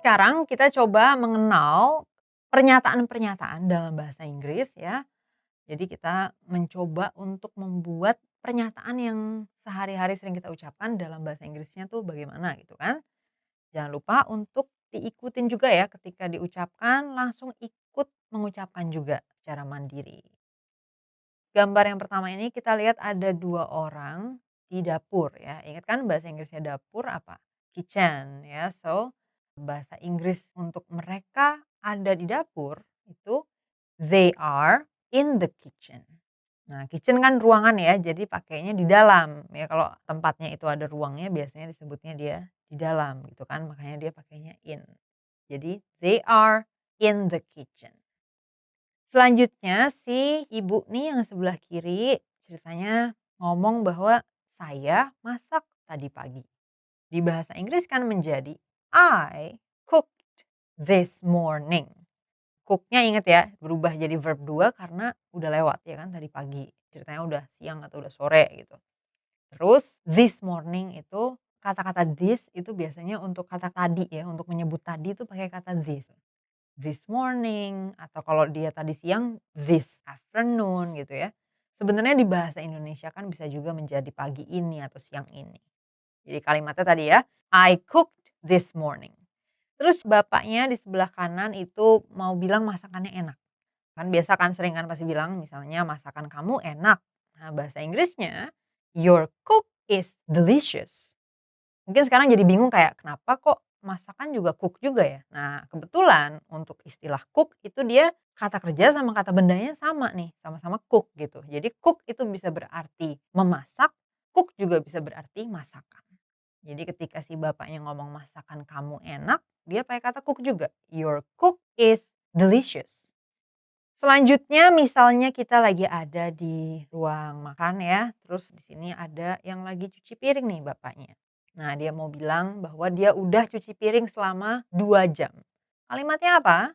Sekarang kita coba mengenal pernyataan-pernyataan dalam bahasa Inggris ya. Jadi kita mencoba untuk membuat pernyataan yang sehari-hari sering kita ucapkan dalam bahasa Inggrisnya tuh bagaimana gitu kan. Jangan lupa untuk diikutin juga ya ketika diucapkan langsung ikut mengucapkan juga secara mandiri. Gambar yang pertama ini kita lihat ada 2 orang di dapur ya. Ingat kan bahasa Inggrisnya dapur apa? Kitchen ya. So, bahasa Inggris untuk mereka ada di dapur itu they are in the kitchen. Nah, kitchen kan ruangan ya, jadi pakainya di dalam ya. Kalau tempatnya itu ada ruangnya biasanya disebutnya dia di dalam gitu kan, makanya dia pakainya in. Jadi they are in the kitchen. Selanjutnya si ibu nih yang sebelah kiri ceritanya ngomong bahwa saya masak tadi pagi. Di bahasa Inggris kan menjadi I cooked this morning. Cooknya inget ya berubah jadi verb 2 karena udah lewat ya kan tadi pagi. Ceritanya udah siang atau udah sore gitu. Terus this morning itu kata-kata this itu biasanya untuk kata tadi ya, untuk menyebut tadi itu pakai kata this. This morning atau kalau dia tadi siang, this afternoon gitu ya. Sebenarnya di bahasa Indonesia kan bisa juga menjadi pagi ini atau siang ini. Jadi kalimatnya tadi ya, I cooked this morning. Terus bapaknya di sebelah kanan itu mau bilang masakannya enak. Kan biasa kan sering kan pasti bilang misalnya masakan kamu enak. Nah bahasa Inggrisnya, your cook is delicious. Mungkin sekarang jadi bingung kayak kenapa kok masakan juga cook juga ya? Nah, kebetulan untuk istilah cook itu dia kata kerja sama kata bendanya sama nih, sama-sama cook gitu. Jadi cook itu bisa berarti memasak, cook juga bisa berarti masakan. Jadi ketika si bapaknya ngomong masakan kamu enak, dia pakai kata cook juga. Your cook is delicious. Selanjutnya misalnya kita lagi ada di ruang makan ya, terus di sini ada yang lagi cuci piring nih bapaknya. Nah, dia mau bilang bahwa dia udah cuci piring selama 2 jam. Kalimatnya apa?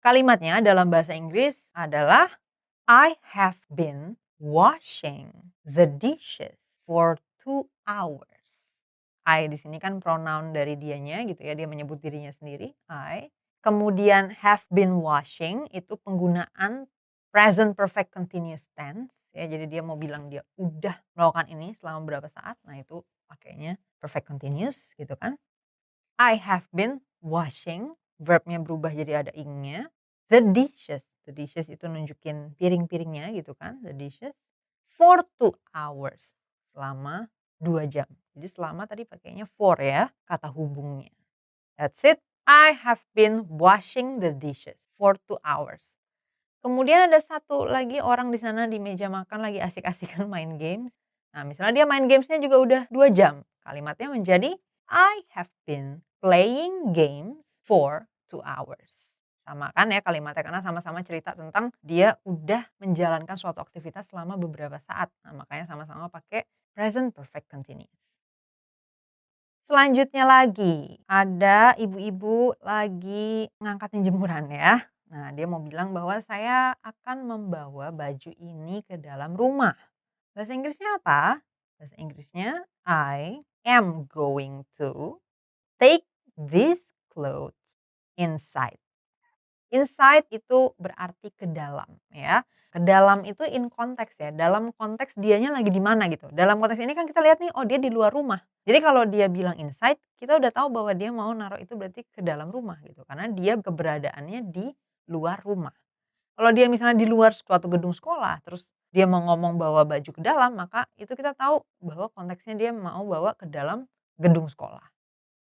Kalimatnya dalam bahasa Inggris adalah I have been washing the dishes for 2 hours. I di sini kan pronoun dari dianya gitu ya, dia menyebut dirinya sendiri, I. Kemudian have been washing itu penggunaan present perfect continuous tense ya, jadi dia mau bilang dia udah melakukan ini selama berapa saat, nah itu pakainya perfect continuous gitu kan. I have been washing, verbnya berubah jadi ada ing-nya. The dishes itu nunjukin piring-piringnya gitu kan, the dishes. For 2 hours, selama 2 jam. Jadi selama tadi pakainya for ya, kata hubungnya. That's it, I have been washing the dishes for 2 hours. Kemudian ada satu lagi orang di sana di meja makan lagi asik-asikan main games. Nah, misalnya dia main gamesnya juga udah 2 jam. Kalimatnya menjadi I have been playing games for 2 hours. Sama kan ya kalimatnya karena sama-sama cerita tentang dia udah menjalankan suatu aktivitas selama beberapa saat. Nah, makanya sama-sama pakai present perfect continuous. Selanjutnya lagi, ada ibu-ibu lagi ngangkatin jemuran ya. Nah, dia mau bilang bahwa saya akan membawa baju ini ke dalam rumah. Bahasa Inggrisnya apa? Bahasa Inggrisnya I am going to take these clothes inside. Inside itu berarti ke dalam ya. Ke dalam itu in konteks ya, dalam konteks dianya lagi di mana gitu. Dalam konteks ini kan kita lihat nih, oh dia di luar rumah. Jadi kalau dia bilang inside, kita udah tahu bahwa dia mau naruh itu berarti ke dalam rumah gitu. Karena dia keberadaannya di luar rumah. Kalau dia misalnya di luar suatu gedung sekolah, terus dia mau ngomong bawa baju ke dalam, maka itu kita tahu bahwa konteksnya dia mau bawa ke dalam gedung sekolah.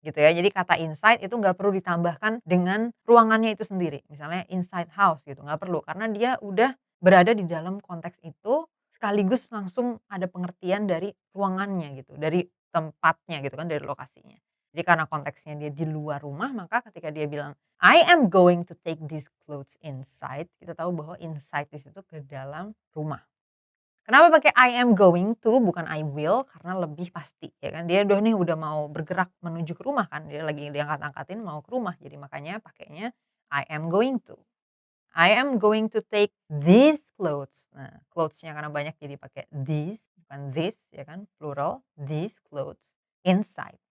Gitu ya. Jadi kata inside itu nggak perlu ditambahkan dengan ruangannya itu sendiri. Misalnya inside house gitu, nggak perlu. Karena dia udah berada di dalam konteks itu, sekaligus langsung ada pengertian dari ruangannya gitu, dari tempatnya gitu kan, dari lokasinya. Jadi karena konteksnya dia di luar rumah, maka ketika dia bilang, "I am going to take these clothes inside," kita tahu bahwa inside di situ ke dalam rumah. Kenapa pakai I am going to bukan I will, karena lebih pasti ya kan, dia udah mau bergerak menuju ke rumah kan, dia lagi diangkat-angkatin mau ke rumah, jadi makanya pakainya I am going to. I am going to take these clothes. Nah, clothes-nya karena banyak jadi pakai these bukan this ya kan, plural, these clothes inside.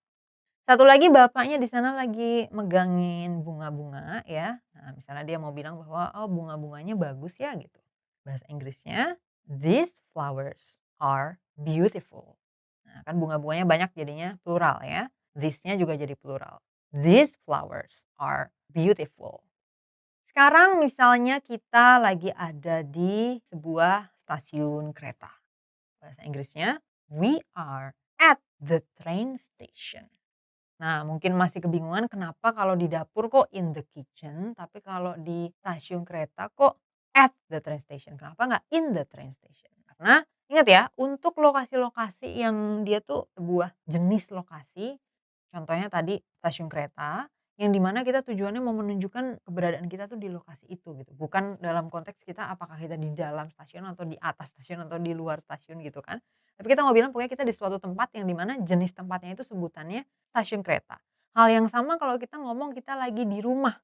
Satu lagi bapaknya di sana lagi megangin bunga-bunga ya. Nah, misalnya dia mau bilang bahwa, "Oh, bunga-bunganya bagus ya," gitu. Bahasa Inggrisnya, "These flowers are beautiful." Nah, kan bunga-bunganya banyak jadinya plural ya. These-nya juga jadi plural. These flowers are beautiful. Sekarang misalnya kita lagi ada di sebuah stasiun kereta. Bahasa Inggrisnya, "We are at the train station." Nah, mungkin masih kebingungan kenapa kalau di dapur kok in the kitchen, tapi kalau di stasiun kereta kok at the train station. Kenapa nggak in the train station? Karena ingat ya, untuk lokasi-lokasi yang dia tuh sebuah jenis lokasi, contohnya tadi stasiun kereta, yang dimana kita tujuannya mau menunjukkan keberadaan kita tuh di lokasi itu gitu. Bukan dalam konteks kita apakah kita di dalam stasiun atau di atas stasiun atau di luar stasiun gitu kan. Tapi kita mau bilang pokoknya kita di suatu tempat yang dimana jenis tempatnya itu sebutannya stasiun kereta. Hal yang sama kalau kita ngomong kita lagi di rumah,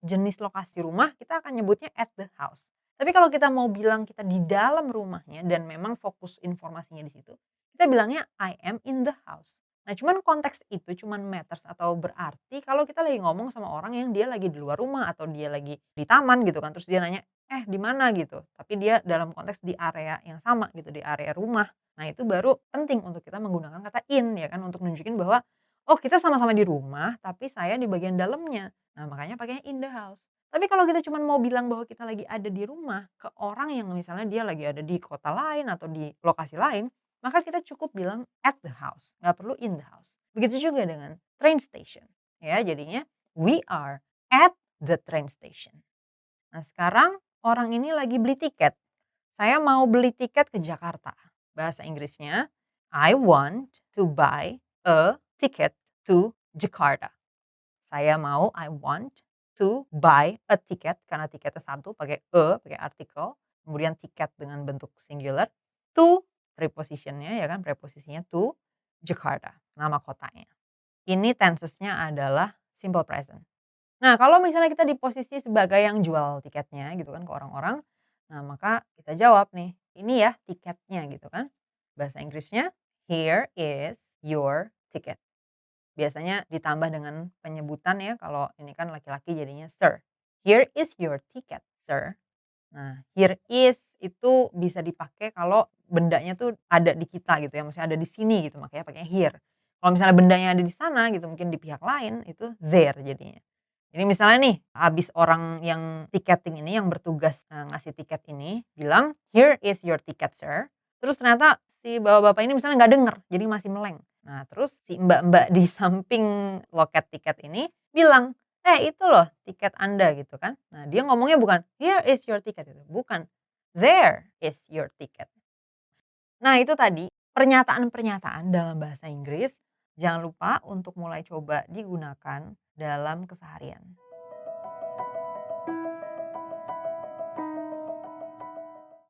jenis lokasi rumah kita akan nyebutnya at the house. Tapi kalau kita mau bilang kita di dalam rumahnya dan memang fokus informasinya di situ, kita bilangnya I am in the house. Nah, cuman konteks itu cuman matters atau berarti kalau kita lagi ngomong sama orang yang dia lagi di luar rumah atau dia lagi di taman gitu kan, terus dia nanya, "Eh, di mana?" gitu. Tapi dia dalam konteks di area yang sama gitu, di area rumah. Nah, itu baru penting untuk kita menggunakan kata in ya kan, untuk nunjukin bahwa, "Oh, kita sama-sama di rumah, tapi saya di bagian dalamnya." Nah, makanya pakainya in the house. Tapi kalau kita cuman mau bilang bahwa kita lagi ada di rumah ke orang yang misalnya dia lagi ada di kota lain atau di lokasi lain, maka kita cukup bilang at the house, nggak perlu in the house. Begitu juga dengan train station. Ya, jadinya we are at the train station. Nah, sekarang orang ini lagi beli tiket. Saya mau beli tiket ke Jakarta. Bahasa Inggrisnya, I want to buy a ticket to Jakarta. I want to buy a ticket karena tiketnya satu pakai pakai artikel, kemudian tiket dengan bentuk singular, to prepositionnya ya kan, preposisinya to Jakarta, nama kotanya. Ini tensesnya adalah simple present. Nah, kalau misalnya kita di posisi sebagai yang jual tiketnya gitu kan ke orang-orang, nah maka kita jawab nih, "Ini ya tiketnya," gitu kan. Bahasa Inggrisnya, "Here is your ticket." Biasanya ditambah dengan penyebutan ya, kalau ini kan laki-laki jadinya sir. "Here is your ticket, sir." Nah, here is itu bisa dipakai kalau bendanya tuh ada di kita gitu ya, maksudnya ada di sini gitu, makanya pakainya here. Kalau misalnya bendanya ada di sana gitu, mungkin di pihak lain, itu there jadinya. Jadi misalnya nih, habis orang yang tiketing ini, yang bertugas, ngasih tiket ini bilang, "Here is your ticket, sir." Terus ternyata si bapak-bapak ini misalnya nggak denger, jadi masih meleng. Nah, terus si mbak-mbak di samping loket tiket ini bilang, "Eh, itu loh tiket Anda," gitu kan. Nah, dia ngomongnya bukan, "Here is your ticket," itu, bukan, "There is your ticket." Nah, itu tadi pernyataan-pernyataan dalam bahasa Inggris, jangan lupa untuk mulai coba digunakan dalam keseharian.